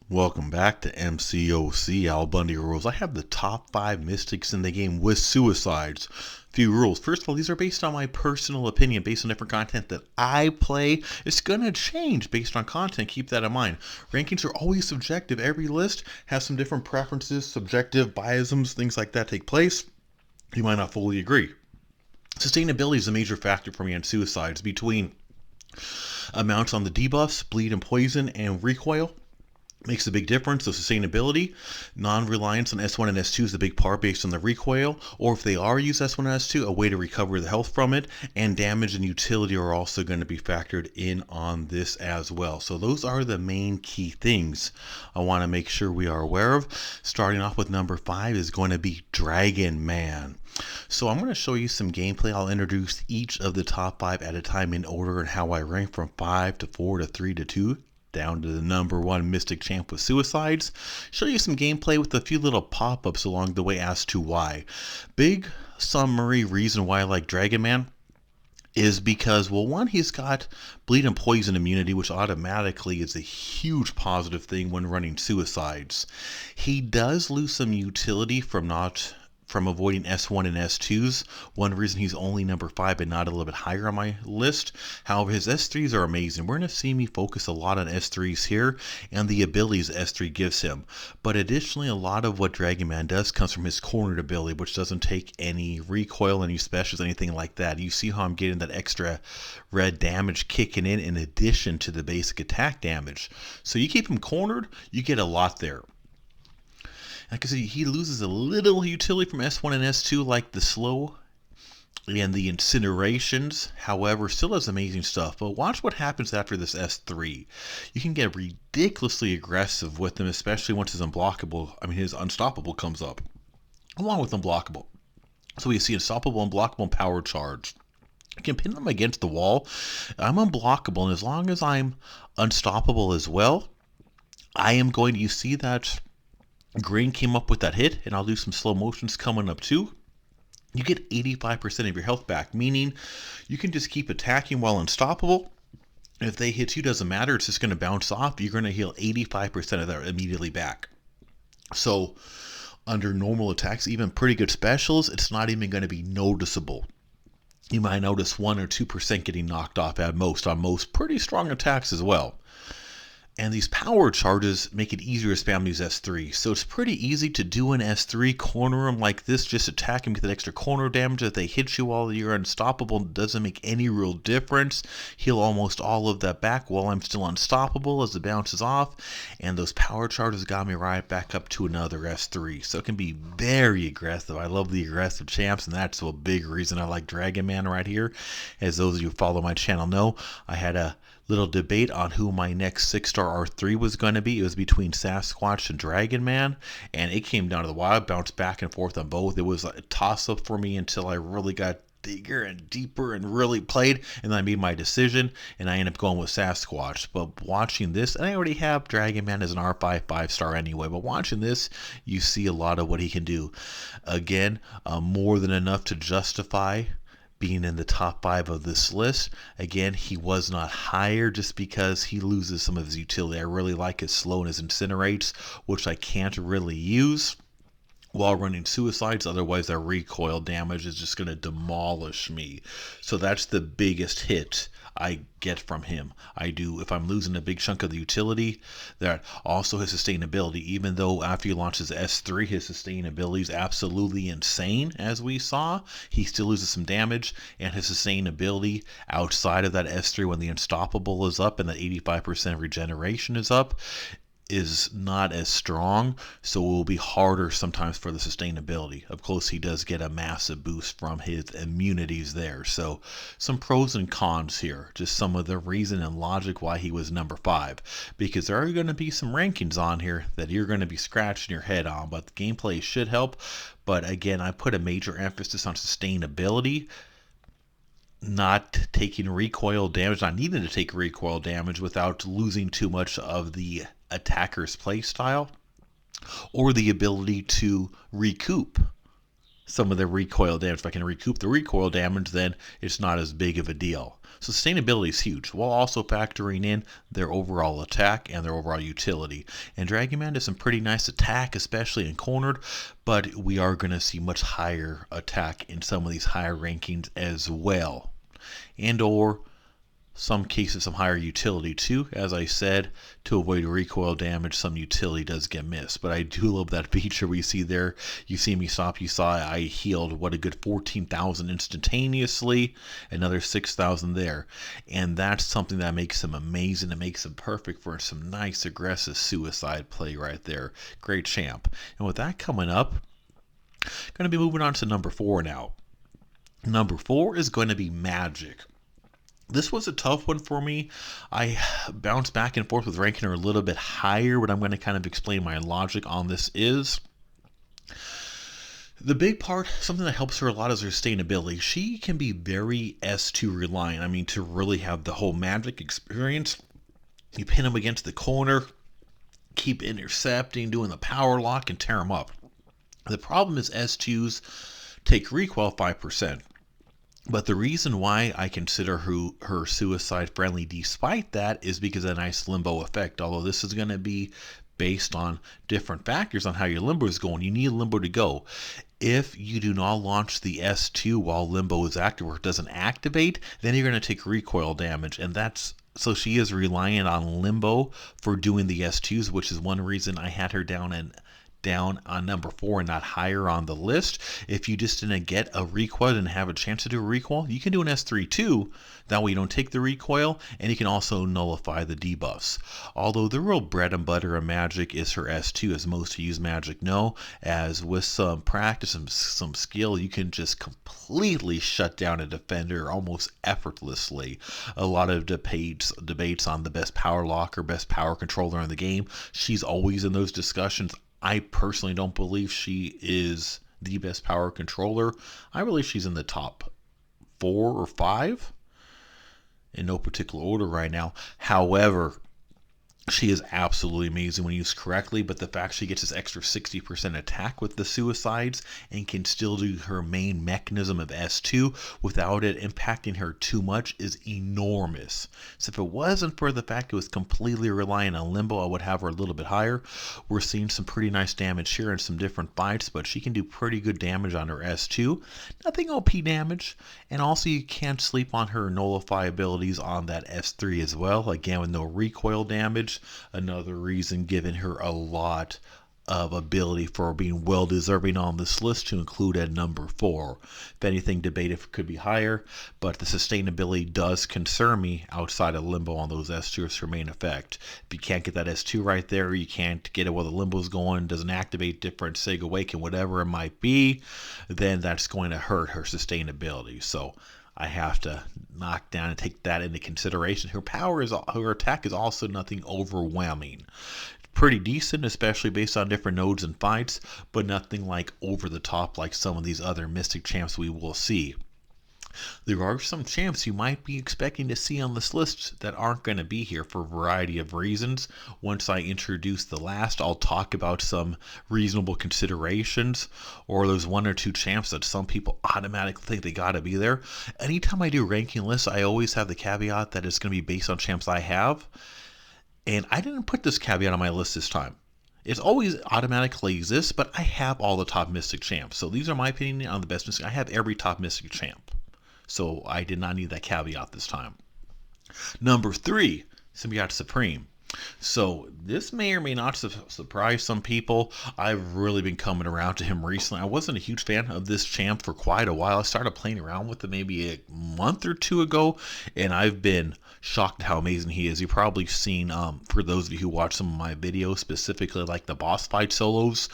Welcome back to Mcoc Al Bundy rules. I have the top 5 mystics in the game with suicides. Few rules. First of all, these are based on my personal opinion, based on different content that I play. It's going to change based on content. Keep that in mind. Rankings are always subjective. Every list has some different preferences, subjective biasms, things like that take place. You might not fully agree. Sustainability is a major factor for me on suicides. Between amounts on the debuffs, bleed and poison, and recoil, makes a big difference. So sustainability, non-reliance on S1 and S2 is the big part based on the recoil, or if they are used S1 and S2, a way to recover the health from it, and damage and utility are also going to be factored in on this as well. So those are the main key things I want to make sure we are aware of. Starting off with number 5 is going to be Dragon Man. So I'm going to show you some gameplay. I'll introduce each of the top 5 at a time in order and how I rank from 5 to 4 to 3 to 2. Down to the number 1 Mystic Champ with suicides. Show you some gameplay with a few little pop-ups along the way as to why. Big summary reason why I like Dragon Man is because, well, one, he's got bleed and poison immunity, which automatically is a huge positive thing when running suicides. He does lose some utility from avoiding S1 and S2s. One reason he's only number 5 and not a little bit higher on my list. However, his S3s are amazing. We're going to see me focus a lot on S3s here and the abilities S3 gives him. But additionally, a lot of what Dragon Man does comes from his cornered ability, which doesn't take any recoil, any specials, anything like that. You see how I'm getting that extra red damage kicking in addition to the basic attack damage. So you keep him cornered, you get a lot there. Like I said, he loses a little utility from S1 and S2, like the slow and the incinerations. However, still has amazing stuff. But watch what happens after this S3. You can get ridiculously aggressive with him, especially once his unstoppable comes up, along with unblockable. So we see unstoppable, unblockable, and power charge. I can pin them against the wall. I'm unblockable, and as long as I'm unstoppable as well, I am going to, you see that green came up with that hit, and I'll do some slow motions coming up too. You get 85% of your health back, meaning you can just keep attacking while unstoppable. If they hit you, doesn't matter, it's just going to bounce off. You're going to heal 85% of that immediately back. So under normal attacks, even pretty good specials, it's not even going to be noticeable. You might notice 1 or 2% getting knocked off at most on most pretty strong attacks as well. And these power charges make it easier to spam these S3. So it's pretty easy to do an S3, corner them like this, just attack them, get that extra corner damage. If they hit you while you're unstoppable, it doesn't make any real difference. Heal almost all of that back while I'm still unstoppable as it bounces off. And those power charges got me right back up to another S3. So it can be very aggressive. I love the aggressive champs, and that's a big reason I like Dragon Man right here. As those of you who follow my channel know, I had a little debate on who my next 6-star R3 was going to be. It was between Sasquatch and Dragon Man, and it came down to the wire. Bounced back and forth on both. It was a toss-up for me until I really got bigger and deeper and really played, and then I made my decision, and I ended up going with Sasquatch. But watching this, and I already have Dragon Man as an R5 5-star anyway, but watching this, you see a lot of what he can do. Again, more than enough to justify being in the top 5 of this list. Again, he was not higher just because he loses some of his utility. I really like his slow and his incinerates, which I can't really use while running suicides. Otherwise, that recoil damage is just going to demolish me. So that's the biggest hit I get from him. I do, if I'm losing a big chunk of the utility. That also his sustainability, even though after he launches S3, his sustainability is absolutely insane, as we saw. He still loses some damage, and his sustainability outside of that S3 when the unstoppable is up and the 85% regeneration is up is not as strong, so it will be harder sometimes for the sustainability. Of course, he does get a massive boost from his immunities there. So some pros and cons here, just some of the reason and logic why he was number 5, because there are going to be some rankings on here that you're going to be scratching your head on, but the gameplay should help. But again, I put a major emphasis on sustainability, not taking recoil damage, not needing to take recoil damage without losing too much of the attacker's playstyle or the ability to recoup some of the recoil damage. If I can recoup the recoil damage, then it's not as big of a deal. So sustainability is huge, while also factoring in their overall attack and their overall utility. And Dragon Man does some pretty nice attack, especially in cornered, but we are going to see much higher attack in some of these higher rankings as well. And or some cases some higher utility too. As I said, to avoid recoil damage, some utility does get missed. But I do love that feature we see there. You see me stop, you saw I healed what a good 14,000 instantaneously, another 6,000 there. And that's something that makes him amazing. It makes him perfect for some nice aggressive suicide play right there. Great champ. And with that coming up, going to be moving on to number 4 now. Number 4 is going to be Magik. This was a tough one for me. I bounced back and forth with ranking her a little bit higher, but I'm going to kind of explain my logic on this is. The big part, something that helps her a lot is her sustainability. She can be very S2 reliant. I mean, to really have the whole Magik experience, you pin him against the corner, keep intercepting, doing the power lock, and tear him up. The problem is S2s take recoil 5%. But the reason why I consider her suicide friendly despite that is because of a nice limbo effect. Although this is going to be based on different factors on how your limbo is going. You need limbo to go. If you do not launch the S2 while limbo is active or it doesn't activate, then you're going to take recoil damage. And so she is reliant on limbo for doing the S2s, which is one reason I had her down on number 4 and not higher on the list. If you just didn't get a recoil and have a chance to do a recoil, you can do an S3 too. That way you don't take the recoil, and you can also nullify the debuffs. Although the real bread and butter of Magik is her S2, as most who use Magik know, as with some practice and some skill, you can just completely shut down a defender almost effortlessly. A lot of debates on the best power locker, best power controller in the game. She's always in those discussions. I personally don't believe she is the best power controller. I believe she's in the top 4 or 5 in no particular order right now. However, she is absolutely amazing when used correctly, but the fact she gets this extra 60% attack with the suicides and can still do her main mechanism of S2 without it impacting her too much is enormous. So if it wasn't for the fact it was completely reliant on limbo, I would have her a little bit higher. We're seeing some pretty nice damage here in some different fights, but she can do pretty good damage on her S2. Nothing OP damage, and also you can't sleep on her nullify abilities on that S3 as well, again with no recoil damage. Another reason giving her a lot of ability for being well deserving on this list to include at number 4. If anything, debate if it could be higher, but the sustainability does concern me outside of limbo on those S2s for main effect. If you can't get that S2 right there, you can't get it while the limbo's going, doesn't activate different Sega Awaken, whatever it might be, then that's going to hurt her sustainability. So I have to knock down and take that into consideration. Her attack is also nothing overwhelming. Pretty decent, especially based on different nodes and fights, but nothing like over the top like some of these other Mystic champs we will see. There are some champs you might be expecting to see on this list that aren't going to be here for a variety of reasons. Once I introduce the last, I'll talk about some reasonable considerations, or those 1 or 2 champs that some people automatically think they got to be there. Anytime I do ranking lists, I always have the caveat that it's going to be based on champs I have. And I didn't put this caveat on my list this time. It's always automatically exists, but I have all the top Mystic champs. So these are my opinion on the best Mystic. I have every top Mystic champ. So I did not need that caveat this time. Number 3, Symbiote Supreme. So this may or may not surprise some people. I've really been coming around to him recently. I wasn't a huge fan of this champ for quite a while. I started playing around with him maybe a month or 2 ago, and I've been shocked how amazing he is. You've probably seen, for those of you who watch some of my videos, specifically like the boss fight solos,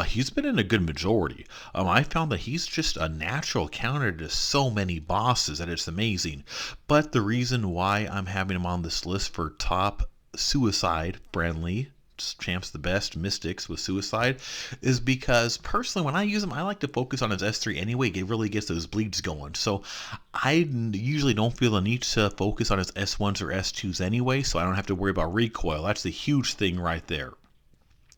he's been in a good majority. I found that he's just a natural counter to so many bosses that it's amazing. But the reason why I'm having him on this list for top suicide friendly champs, the best mystics with suicide, is because personally when I use him I like to focus on his S3 anyway. It really gets those bleeds going, so I usually don't feel the need to focus on his S1s or S2s anyway, so I don't have to worry about recoil. That's the huge thing right there.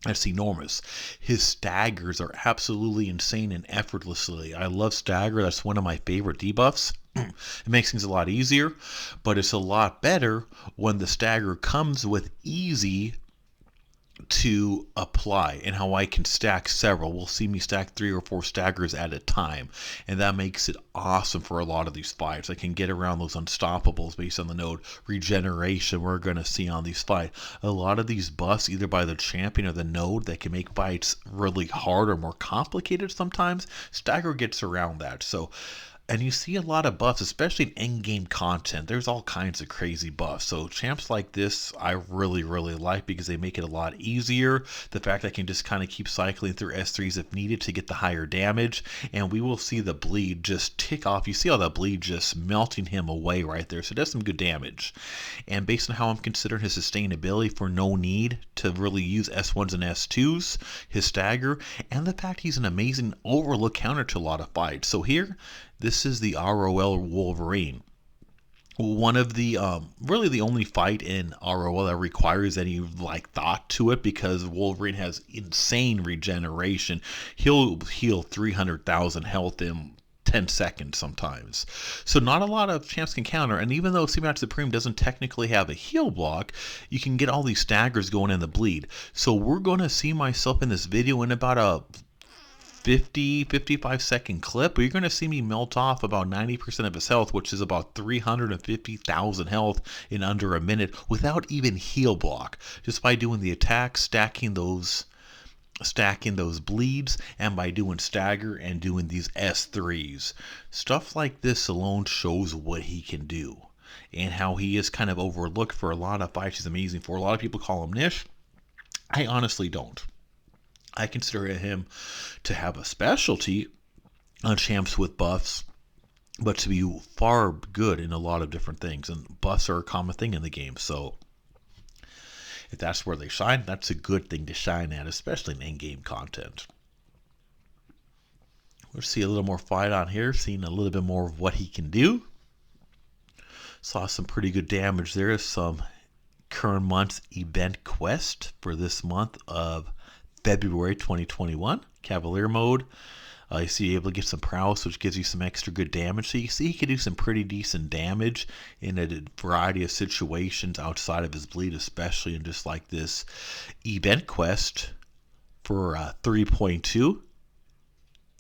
That's enormous. His staggers are absolutely insane and effortlessly. I love stagger. That's one of my favorite debuffs. It makes things a lot easier, but it's a lot better when the stagger comes with easy to apply, and how I can stack several. We'll see me stack 3 or 4 staggers at a time, and that makes it awesome for a lot of these fights. I can get around those unstoppables based on the node regeneration we're going to see on these fights. A lot of these buffs, either by the champion or the node, that can make fights really hard or more complicated sometimes, stagger gets around that. So, and you see a lot of buffs, especially in end-game content. There's all kinds of crazy buffs. So champs like this, I really, really like because they make it a lot easier. The fact I can just kind of keep cycling through S3s if needed to get the higher damage. And we will see the bleed just tick off. You see all that bleed just melting him away right there. So it does some good damage. And based on how I'm considering his sustainability for no need to really use S1s and S2s, his stagger, and the fact he's an amazing overlook counter to a lot of fights. So here, this is the ROL Wolverine. One of the, really the only fight in ROL that requires any thought to it, because Wolverine has insane regeneration. He'll heal 300,000 health in 10 seconds sometimes. So not a lot of champs can counter, and even though Symbiote Supreme doesn't technically have a heal block, you can get all these staggers going in the bleed. So we're going to see myself in this video in about a 55 second clip, but you're going to see me melt off about 90% of his health, which is about 350,000 health in under a minute without even heal block, just by doing the attack, stacking those bleeds, and by doing stagger and doing these S3s. Stuff like this alone shows what he can do and how he is kind of overlooked for a lot of fights. He's amazing for. A lot of people call him niche. I honestly don't. I consider him to have a specialty on champs with buffs, but to be far good in a lot of different things. And buffs are a common thing in the game. So if that's where they shine, that's a good thing to shine at, especially in in-game content. We'll see a little more fight on here, seeing a little bit more of what he can do. Saw some pretty good damage there. Some current month's event quest for this month of February 2021, Cavalier mode. You see you're able to get some prowess, which gives you some extra good damage. So you see he can do some pretty decent damage in a variety of situations outside of his bleed, especially in just like this event quest for 3.2.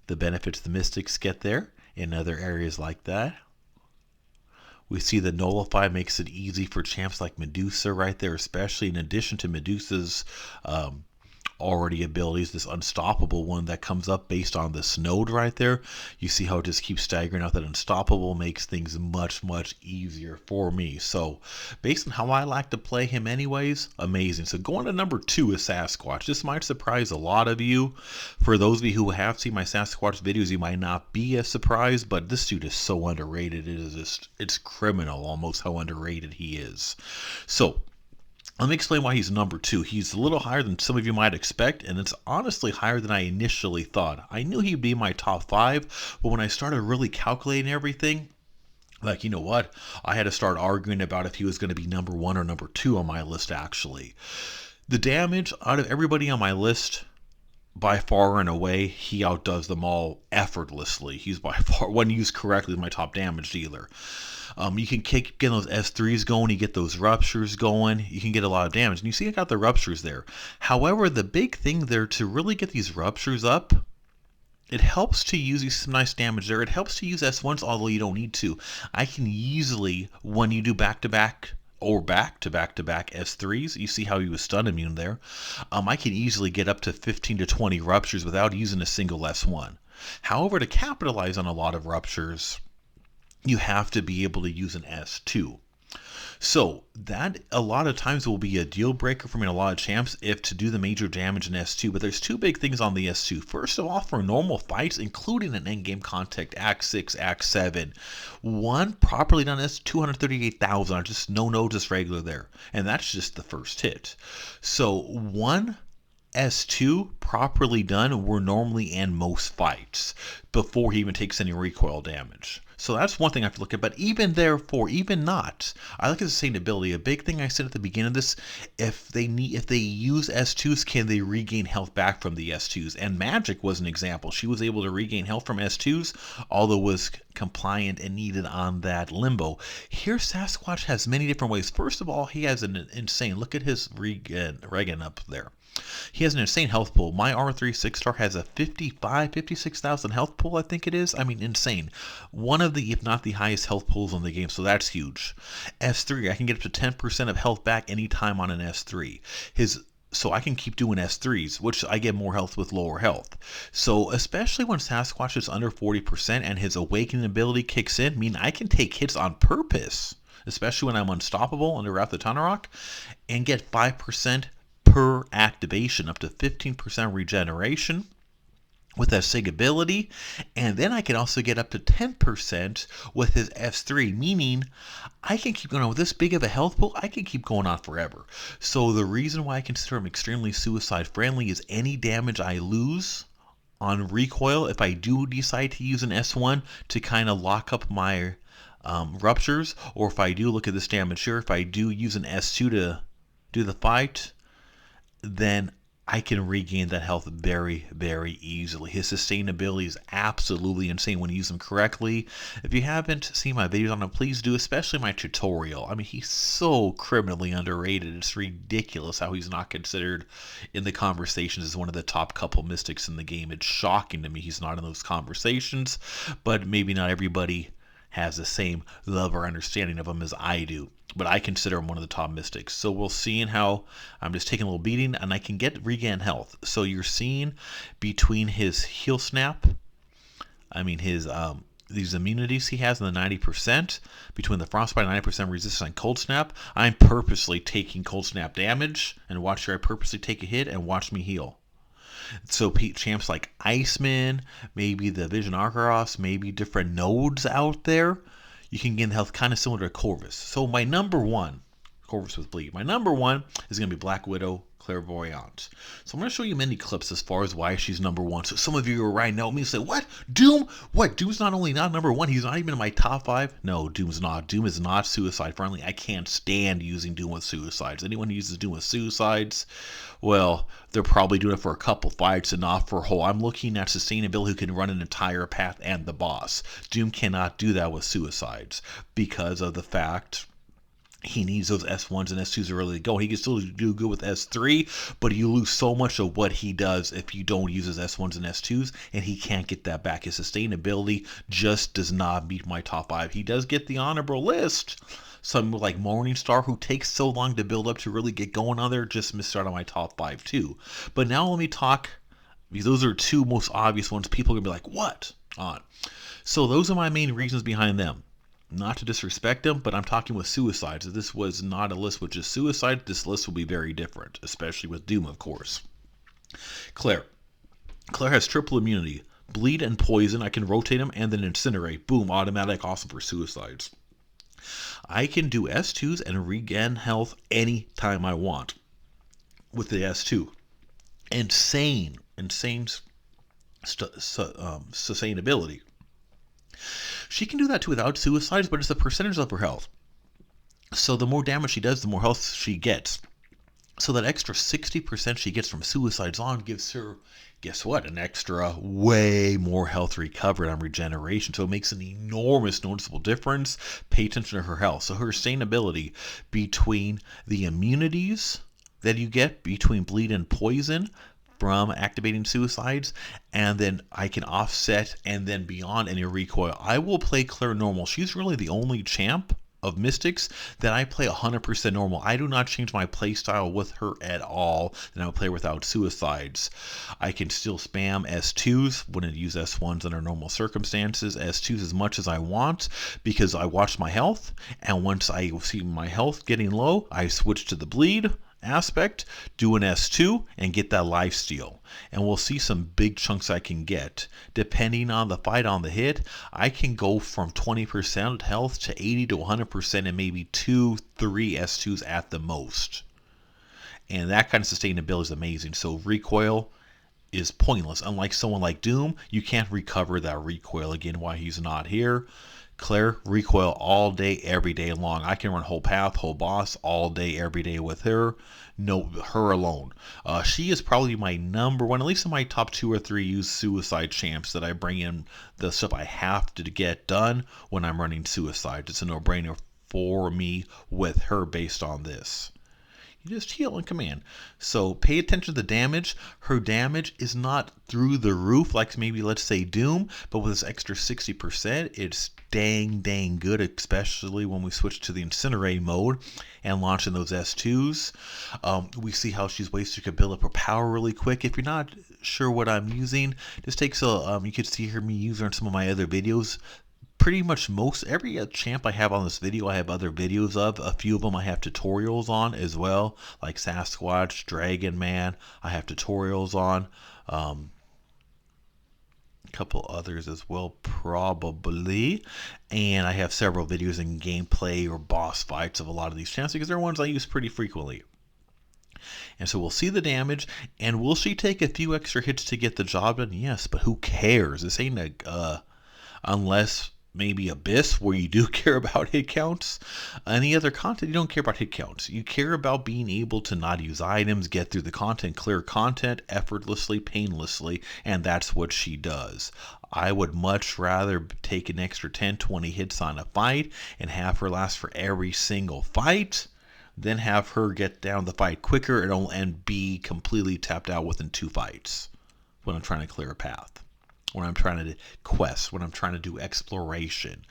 The benefits the Mystics get there in other areas like that. We see the Nullify makes it easy for champs like Medusa right there, especially in addition to Medusa's already abilities, this unstoppable one that comes up based on this node right there. You see how it just keeps staggering out. That unstoppable makes things much easier for me. So based on how I like to play him anyways, amazing. So going to number 2 is Sasquatch. This might surprise a lot of you. For those of you who have seen my Sasquatch videos, you might not be as surprised, but this dude is so underrated. It is just, it's criminal almost how underrated he is. So let me explain why he's number 2. He's a little higher than some of you might expect, and it's honestly higher than I initially thought. I knew he'd be my top 5, but when I started really calculating everything, you know what? I had to start arguing about if he was going to be number 1 or number 2 on my list, actually. The damage out of everybody on my list, by far and away, he outdoes them all effortlessly. He's by far, when used correctly, my top damage dealer. You can get those S3s going, you get those ruptures going, you can get a lot of damage. And you see I got the ruptures there. However, the big thing there to really get these ruptures up, it helps to use some nice damage there. It helps to use S1s, although you don't need to. I can easily, when you do back-to-back or back-to-back S3s, you see how he was stun immune there. I can easily get up to 15 to 20 ruptures without using a single S1. However, to capitalize on a lot of ruptures, you have to be able to use an S2. So that a lot of times will be a deal breaker for me in a lot of champs if to do the major damage in S2. But there's 2 big things on the S2. First of all, for normal fights, including an endgame contact, Act 6, Act 7, one properly done is 238,000. Just no just regular there. And that's just the first hit. So one S2 properly done, we're normally in most fights before he even takes any recoil damage. So that's one thing I have to look at. But even therefore, even not, I look at sustainability. A big thing I said at the beginning of this: if they use S2s, can they regain health back from the S2s? And Magik was an example. She was able to regain health from S2s, although was compliant and needed on that limbo. Here, Sasquatch has many different ways. First of all, he has an insane. Look at his regen up there. He has an insane health pool. My R3 6-star has a 56,000 health pool, I think it is. I mean, insane. One of the, if not the highest health pools in the game, so that's huge. S3, I can get up to 10% of health back anytime on an S3. So I can keep doing S3s, which I get more health with lower health. So especially when Sasquatch is under 40% and his awakening ability kicks in, I mean, I can take hits on purpose, especially when I'm unstoppable under Wrath of Tanarok, and get 5% per activation, up to 15% regeneration with that SIG ability, and then I can also get up to 10% with his S3, meaning I can keep going on with this big of a health pool. I can keep going on forever. So the reason why I consider him extremely suicide friendly is any damage I lose on recoil, if I do decide to use an S1 to kind of lock up my ruptures, or if I do, look at this damage here, if I do use an S2 to do the fight, then I can regain that health very, very easily. His sustainability is absolutely insane when you use him correctly. If you haven't seen my videos on him, please do, especially my tutorial. I mean, he's so criminally underrated. It's ridiculous how he's not considered in the conversations as one of the top couple mystics in the game. It's shocking to me he's not in those conversations, but maybe not everybody has the same love or understanding of him as I do. But I consider him one of the top mystics. So we'll see in how I'm just taking a little beating and I can get regain health. So you're seeing between his heal snap, I mean his these immunities he has in the 90%, between the frostbite 90% resistance and cold snap, I'm purposely taking cold snap damage, and watch here I purposely take a hit and watch me heal. So champs like Iceman, maybe the Vision Archeros, maybe different nodes out there, you can gain health kind of similar to Corvus. So my number one, Corvus with Bleed, my number one is going to be Black Widow Clairvoyant. So I'm going to show you many clips as far as why she's number one. So some of you are right now with me and say, what? Doom? What? Doom's not only not number one, he's not even in my top 5? No, Doom's not. Doom is not suicide friendly. I can't stand using Doom with suicides. Anyone who uses Doom with suicides, well, they're probably doing it for a couple fights and not for a whole. I'm looking at sustainability who can run an entire path and the boss. Doom cannot do that with suicides because of the fact he needs those S1s and S2s to really go. He can still do good with S3, but you lose so much of what he does if you don't use his S1s and S2s, and he can't get that back. His sustainability just does not meet my top 5. He does get the honorable list. Some like Morningstar, who takes so long to build up to really get going on there, just missed out on my top 5 too. But now let me talk, because those are two most obvious ones. People are going to be like, what? On. So those are my main reasons behind them. Not to disrespect them, but I'm talking with suicides. If this was not a list with just suicide, this list will be very different, especially with Doom, of course. Claire. Claire has triple immunity. Bleed and poison. I can rotate him and then incinerate. Boom, automatic, awesome for suicides. I can do S2s and regain health anytime I want with the S2. Insane sustainability. She can do that too without suicides, but it's a percentage of her health. So the more damage she does, the more health she gets. So that extra 60% she gets from suicides on gives her, guess what, an extra way more health recovered on regeneration. So it makes an enormous noticeable difference. Pay attention to her health. So her sustainability between the immunities that you get between bleed and poison from activating suicides, and then I can offset and then beyond any recoil. I will play Claire normal. She's really the only champ of Mystics that I play 100% normal. I do not change my playstyle with her at all, and I will play without suicides. I can still spam S2s, wouldn't use S1s under normal circumstances, S2s as much as I want, because I watch my health, and once I see my health getting low, I switch to the bleed aspect, do an S2, and get that lifesteal. And we'll see some big chunks I can get. Depending on the fight on the hit, I can go from 20% health to 80 to 100% and maybe 2-3 S2s at the most. And that kind of sustainability is amazing. So recoil is pointless. Unlike someone like Doom, you can't recover that recoil again while he's not here. Claire, recoil all day, every day long. I can run whole path, whole boss, all day, every day with her. No, her alone. She is probably my number one, at least in my top 2 or 3 used suicide champs that I bring in the stuff I have to get done when I'm running suicide. It's a no-brainer for me with her based on this. You just heal on command. So pay attention to the damage. Her damage is not through the roof like maybe let's say Doom, but with this extra 60%, it's dang good, especially when we switch to the incinerating mode and launching those S2s. We see how she's ways she can build up her power really quick. If you're not sure what I'm using, this takes a, you could see me use her in some of my other videos. Pretty much every champ I have on this video, I have other videos of. A few of them I have tutorials on as well, like Sasquatch, Dragon Man, I have tutorials on. A couple others as well, probably. And I have several videos in gameplay or boss fights of a lot of these champs because they're ones I use pretty frequently. And so we'll see the damage, and will she take a few extra hits to get the job done? Yes, but who cares? This ain't unless maybe Abyss, where you do care about hit counts. Any other content, you don't care about hit counts. You care about being able to not use items, get through the content, clear content effortlessly, painlessly, and that's what she does. I would much rather take an extra 10-20 hits on a fight and have her last for every single fight than have her get down the fight quicker and be completely tapped out within 2 fights when I'm trying to clear a path, when I'm trying to quest, when I'm trying to do exploration.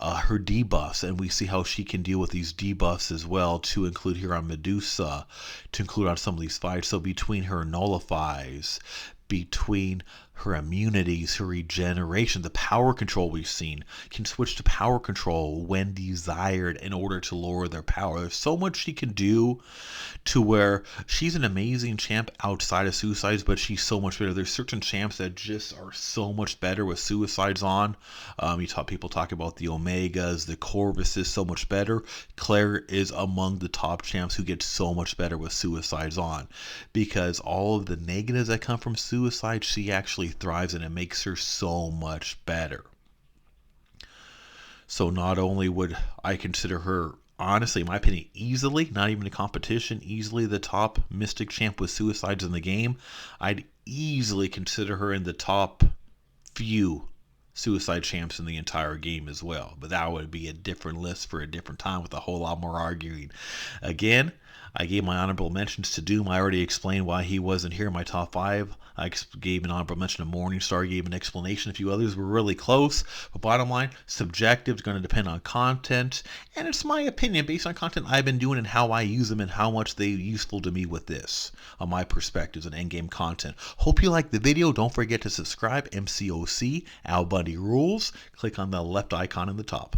Her debuffs, and we see how she can deal with these debuffs as well, to include here on Medusa, to include on some of these fights. So between her nullifies, between her immunities, her regeneration, the power control we've seen, can switch to power control when desired in order to lower their power. There's so much she can do to where she's an amazing champ outside of suicides, but she's so much better. There's certain champs that just are so much better with suicides on. People talk about the Omegas, the Corvuses, so much better. Claire is among the top champs who get so much better with suicides on, because all of the negatives that come from suicide, she actually thrives, and it makes her so much better. So not only would I consider her, honestly, in my opinion, easily, not even a competition, easily the top Mystic champ with suicides in the game, I'd easily consider her in the top few suicide champs in the entire game as well. But that would be a different list for a different time with a whole lot more arguing. Again, I gave my honorable mentions to Doom. I already explained why he wasn't here in my top 5. I gave an honorable mention to Morningstar, gave an explanation. A few others were really close. But bottom line, subjective is going to depend on content. And it's my opinion based on content I've been doing and how I use them and how much they're useful to me with this, on my perspectives and endgame content. Hope you liked the video. Don't forget to subscribe. MCOC, Al Bundy Rules. Click on the left icon in the top.